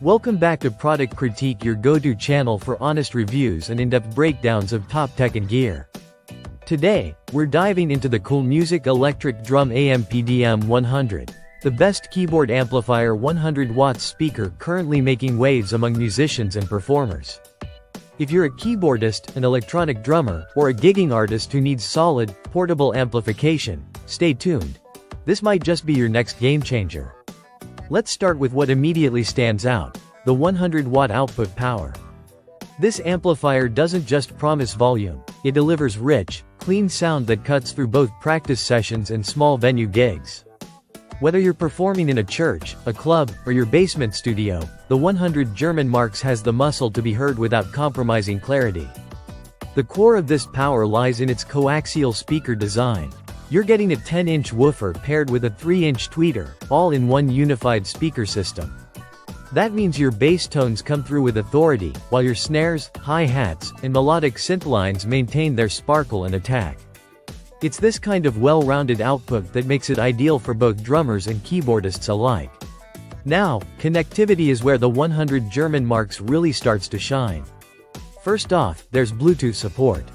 Welcome back to Product Critique, your go-to channel for honest reviews and in-depth breakdowns of top tech and gear. Today, we're diving into the Coolmusic Electric Drum AMPDM 100, the best keyboard amplifier 100-watt speaker currently making waves among musicians and performers. If you're a keyboardist, an electronic drummer, or a gigging artist who needs solid, portable amplification, stay tuned. This might just be your next game changer. Let's start with what immediately stands out: the 100-watt output power. This amplifier doesn't just promise volume, it delivers rich, clean sound that cuts through both practice sessions and small venue gigs. Whether you're performing in a church, a club, or your basement studio, the 100 German Marks has the muscle to be heard without compromising clarity. The core of this power lies in its coaxial speaker design. You're getting a 10-inch woofer paired with a 3-inch tweeter, all in one unified speaker system. That means your bass tones come through with authority, while your snares, hi-hats, and melodic synth lines maintain their sparkle and attack. It's this kind of well-rounded output that makes it ideal for both drummers and keyboardists alike. Now, connectivity is where the 100 German Marks really starts to shine. First off, there's Bluetooth support.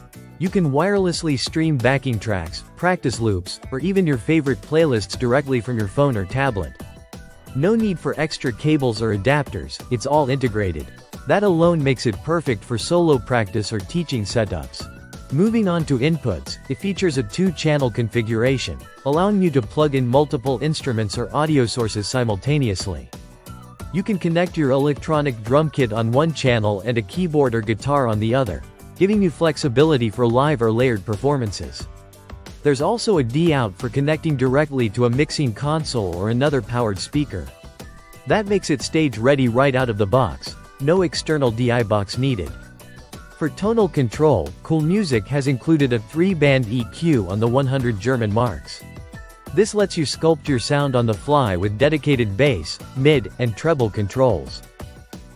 You can wirelessly stream backing tracks, practice loops, or even your favorite playlists directly from your phone or tablet. No need for extra cables or adapters, it's all integrated. That alone makes it perfect for solo practice or teaching setups. Moving on to inputs, it features a 2-channel configuration, allowing you to plug in multiple instruments or audio sources simultaneously. You can connect your electronic drum kit on one channel and a keyboard or guitar on the other, giving you flexibility for live or layered performances. There's also a D-out for connecting directly to a mixing console or another powered speaker. That makes it stage-ready right out of the box, no external DI box needed. For tonal control, Coolmusic has included a 3-band EQ on the 100 German Marks. This lets you sculpt your sound on the fly with dedicated bass, mid, and treble controls.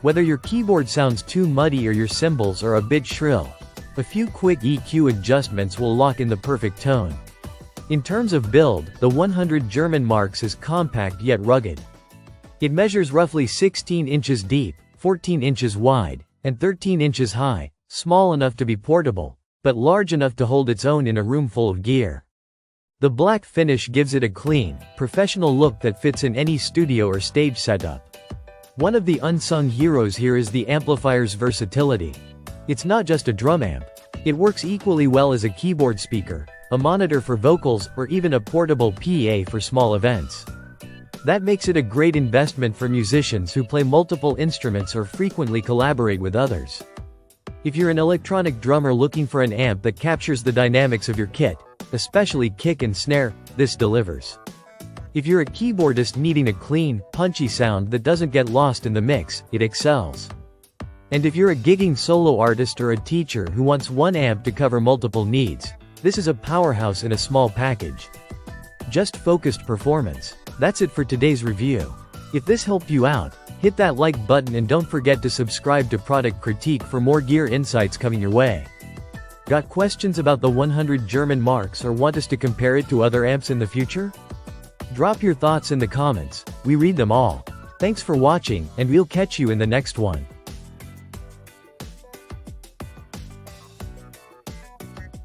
Whether your keyboard sounds too muddy or your cymbals are a bit shrill, a few quick EQ adjustments will lock in the perfect tone. In terms of build, the 100 German Marks is compact yet rugged. It measures roughly 16 inches deep, 14 inches wide, and 13 inches high, small enough to be portable, but large enough to hold its own in a room full of gear. The black finish gives it a clean, professional look that fits in any studio or stage setup. One of the unsung heroes here is the amplifier's versatility. It's not just a drum amp. It works equally well as a keyboard speaker, a monitor for vocals, or even a portable PA for small events. That makes it a great investment for musicians who play multiple instruments or frequently collaborate with others. If you're an electronic drummer looking for an amp that captures the dynamics of your kit, especially kick and snare, this delivers. If you're a keyboardist needing a clean, punchy sound that doesn't get lost in the mix, it excels. And if you're a gigging solo artist or a teacher who wants one amp to cover multiple needs, this is a powerhouse in a small package. Just focused performance. That's it for today's review. If this helped you out, hit that like button and don't forget to subscribe to Product Critique for more gear insights coming your way. Got questions about the 100 German Marks or want us to compare it to other amps in the future? Drop your thoughts in the comments, we read them all. Thanks for watching, and we'll catch you in the next one.